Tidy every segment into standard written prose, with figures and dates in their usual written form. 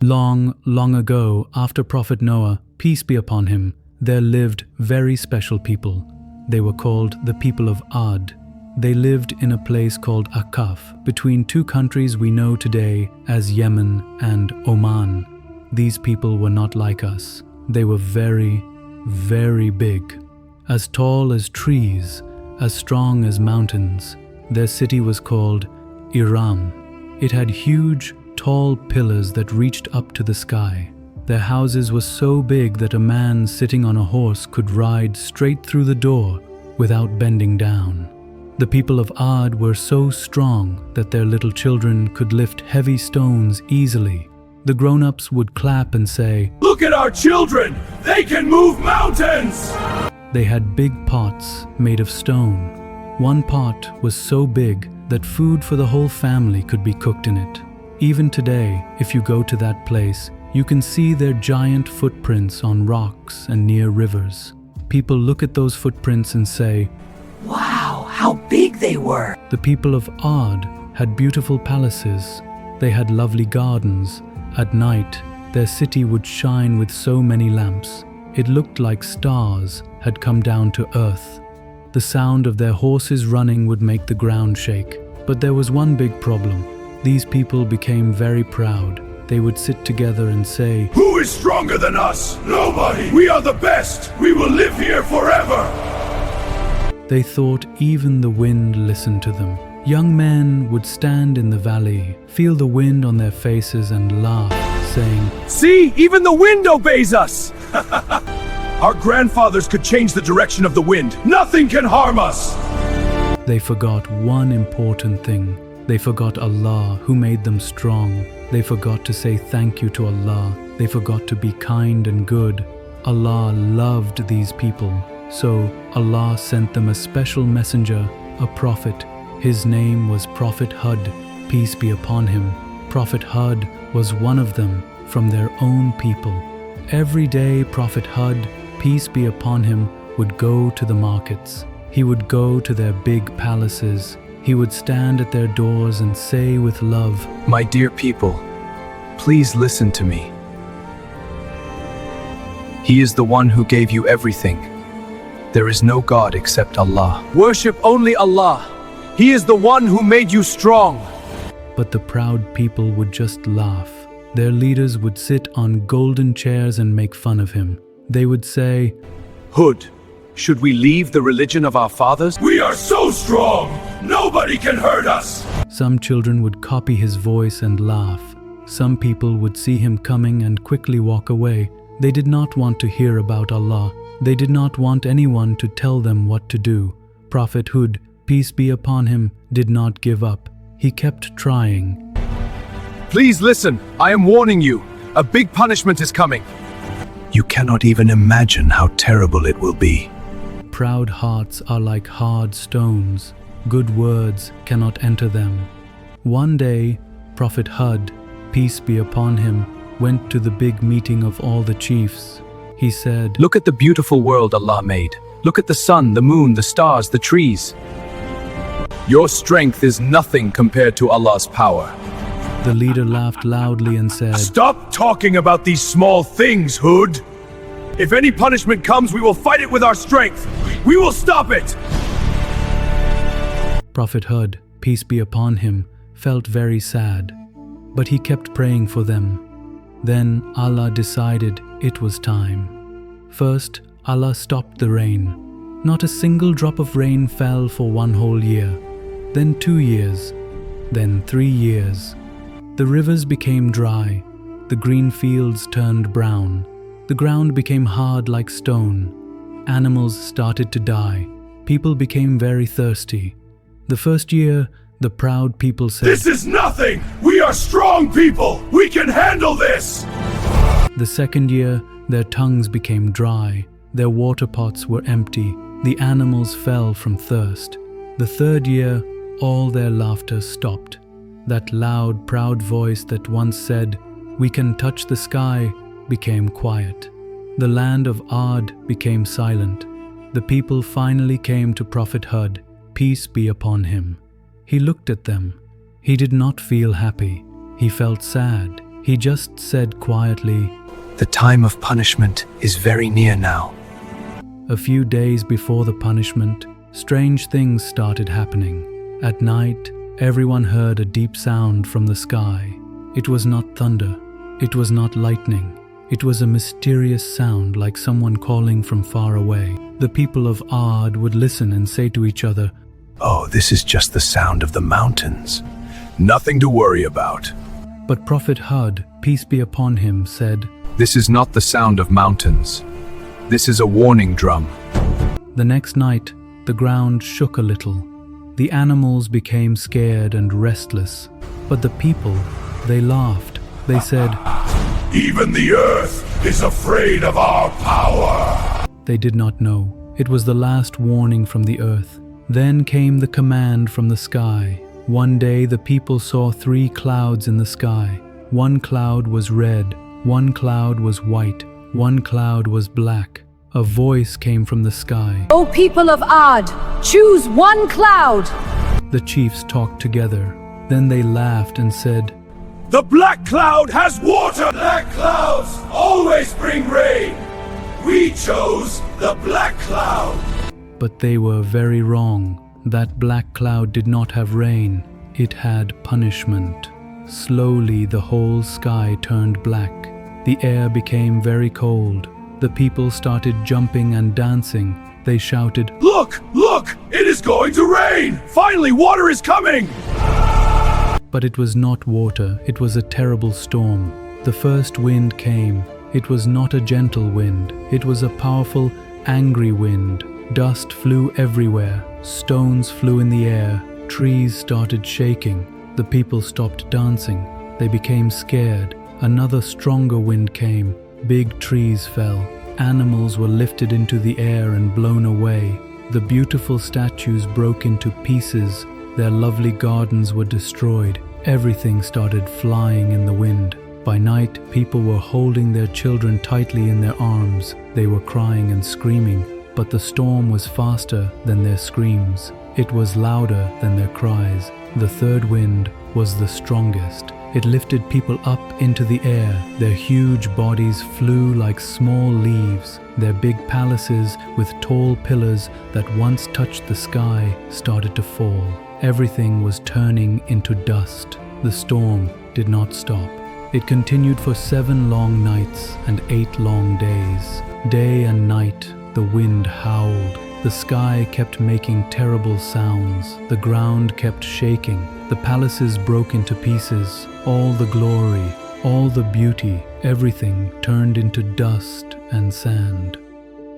Long, long ago, after Prophet Noah, peace be upon him, there lived very special people. They were called the people of Ad. They lived in a place called Akaf, between two countries we know today as Yemen and Oman. These people were not like us. They were very, very big. As tall as trees, as strong as mountains. Their city was called Iram. It had huge, tall pillars that reached up to the sky. Their houses were so big that a man sitting on a horse could ride straight through the door without bending down. The people of Ad were so strong that their little children could lift heavy stones easily. The grown-ups would clap and say, "Look at our children! They can move mountains!" They had big pots made of stone. One pot was so big that food for the whole family could be cooked in it. Even today, if you go to that place, you can see their giant footprints on rocks and near rivers. People look at those footprints and say, "Wow, how big they were!" The people of Ad had beautiful palaces. They had lovely gardens. At night, their city would shine with so many lamps. It looked like stars had come down to earth. The sound of their horses running would make the ground shake. But there was one big problem. These people became very proud. They would sit together and say, "Who is stronger than us? Nobody! We are the best! We will live here forever!" They thought even the wind listened to them. Young men would stand in the valley, feel the wind on their faces and laugh, saying, "See, even the wind obeys us!" Our grandfathers could change the direction of the wind. Nothing can harm us! They forgot one important thing. They forgot Allah, who made them strong. They forgot to say thank you to Allah. They forgot to be kind and good. Allah loved these people. So Allah sent them a special messenger, a prophet. His name was Prophet Hud, peace be upon him. Prophet Hud was one of them, from their own people. Every day Prophet Hud, peace be upon him, would go to the markets. He would go to their big palaces. He would stand at their doors and say with love, "My dear people, please listen to me. He is the one who gave you everything. There is no God except Allah. Worship only Allah. He is the one who made you strong." But the proud people would just laugh. Their leaders would sit on golden chairs and make fun of him. They would say, "Hud, should we leave the religion of our fathers? We are so strong! Nobody can hurt us!" Some children would copy his voice and laugh. Some people would see him coming and quickly walk away. They did not want to hear about Allah. They did not want anyone to tell them what to do. Prophet Hud, peace be upon him, did not give up. He kept trying. "Please listen, I am warning you. A big punishment is coming." You cannot even imagine how terrible it will be. Proud hearts are like hard stones. Good words cannot enter them. One day, Prophet Hud, peace be upon him, went to the big meeting of all the chiefs. He said, Look at the beautiful world Allah made. Look at the sun, the moon, the stars, the trees. Your strength is nothing compared to Allah's power. The leader laughed loudly and said, "Stop talking about these small things, Hud. If any punishment comes, we will fight it with our strength. We will stop it." Prophet Hud, peace be upon him, felt very sad, but he kept praying for them. Then Allah decided it was time. First, Allah stopped the rain. Not a single drop of rain fell for 1 whole year. Then 2 years. Then 3 years. The rivers became dry. The green fields turned brown. The ground became hard like stone. Animals started to die. People became very thirsty. The first year, the proud people said, "This is nothing! We are strong people! We can handle this!" The second year, their tongues became dry. Their water pots were empty. The animals fell from thirst. The third year, all their laughter stopped. That loud, proud voice that once said, "We can touch the sky," became quiet. The land of Ad became silent. The people finally came to Prophet Hud, peace be upon him. He looked at them. He did not feel happy. He felt sad. He just said quietly, "The time of punishment is very near now." A few days before the punishment, strange things started happening. At night, everyone heard a deep sound from the sky. It was not thunder. It was not lightning. It was a mysterious sound like someone calling from far away. The people of Aad would listen and say to each other, Oh, this is just the sound of the mountains. Nothing to worry about. But Prophet Hud, peace be upon him, said, This is not the sound of mountains. This is a warning drum. The next night, the ground shook a little. The animals became scared and restless. But the people, they laughed. They said, Even the earth is afraid of our power. They did not know. It was the last warning from the earth. Then came the command from the sky. One day the people saw 3 clouds in the sky. One cloud was red, one cloud was white, one cloud was black. A voice came from the sky. O people of Aad, choose one cloud. The chiefs talked together. Then they laughed and said, The black cloud has water. Black clouds always bring rain. We chose the black cloud. But they were very wrong. That black cloud did not have rain. It had punishment. Slowly the whole sky turned black. The air became very cold. The people started jumping and dancing. They shouted, Look! Look! It is going to rain! Finally, water is coming! But it was not water. It was a terrible storm. The first wind came. It was not a gentle wind. It was a powerful, angry wind. Dust flew everywhere. Stones flew in the air. Trees started shaking. The people stopped dancing. They became scared. Another stronger wind came. Big trees fell. Animals were lifted into the air and blown away. The beautiful statues broke into pieces. Their lovely gardens were destroyed. Everything started flying in the wind. By night, people were holding their children tightly in their arms. They were crying and screaming. But the storm was faster than their screams. It was louder than their cries. The third wind was the strongest. It lifted people up into the air. Their huge bodies flew like small leaves. Their big palaces with tall pillars that once touched the sky started to fall. Everything was turning into dust. The storm did not stop. It continued for 7 long nights and 8 long days. Day and night, the wind howled. The sky kept making terrible sounds. The ground kept shaking. The palaces broke into pieces. All the glory, all the beauty, everything turned into dust and sand.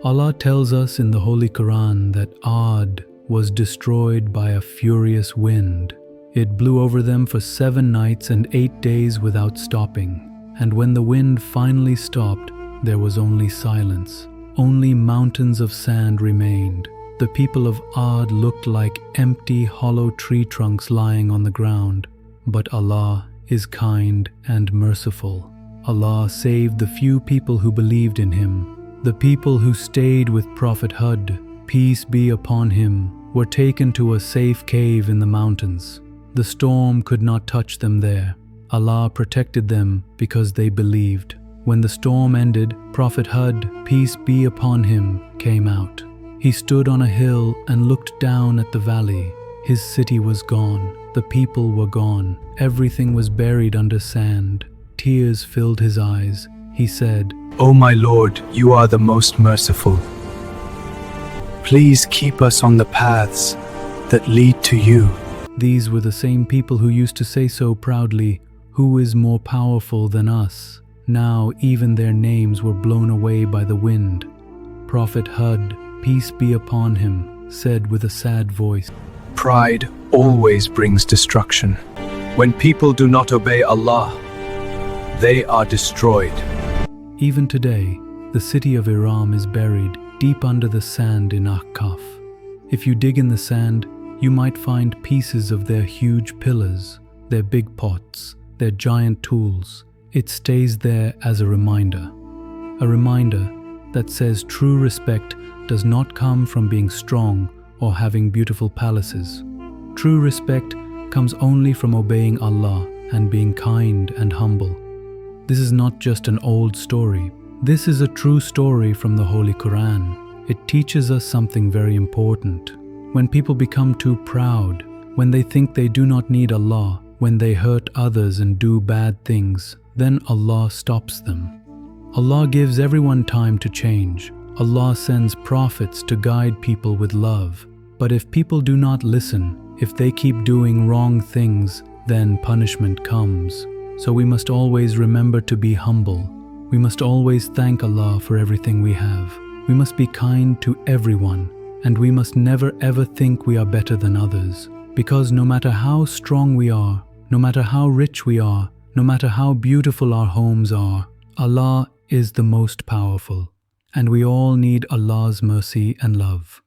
Allah tells us in the Holy Quran that Aad was destroyed by a furious wind. It blew over them for 7 nights and 8 days without stopping. And when the wind finally stopped, there was only silence. Only mountains of sand remained. The people of Aad looked like empty, hollow tree trunks lying on the ground. But Allah is kind and merciful. Allah saved the few people who believed in Him. The people who stayed with Prophet Hud, peace be upon him, were taken to a safe cave in the mountains. The storm could not touch them there. Allah protected them because they believed. When the storm ended, Prophet Hud, peace be upon him, came out. He stood on a hill and looked down at the valley. His city was gone. The people were gone. Everything was buried under sand. Tears filled his eyes. He said, O my Lord, you are the most merciful. Please keep us on the paths that lead to you. These were the same people who used to say so proudly, Who is more powerful than us? Now even their names were blown away by the wind. Prophet Hud, peace be upon him, said with a sad voice, Pride always brings destruction. When people do not obey Allah, they are destroyed. Even today, the city of Iram is buried deep under the sand in Akkaf. If you dig in the sand, you might find pieces of their huge pillars, their big pots, their giant tools. It stays there as a reminder that says true respect does not come from being strong or having beautiful palaces. True respect comes only from obeying Allah and being kind and humble. This is not just an old story. This is a true story from the Holy Quran. It teaches us something very important. When people become too proud, when they think they do not need Allah, when they hurt others and do bad things, then Allah stops them. Allah gives everyone time to change. Allah sends prophets to guide people with love. But if people do not listen, if they keep doing wrong things, then punishment comes. So we must always remember to be humble. We must always thank Allah for everything we have. We must be kind to everyone, and we must never ever think we are better than others. Because no matter how strong we are, no matter how rich we are, no matter how beautiful our homes are, Allah is the most powerful, and we all need Allah's mercy and love.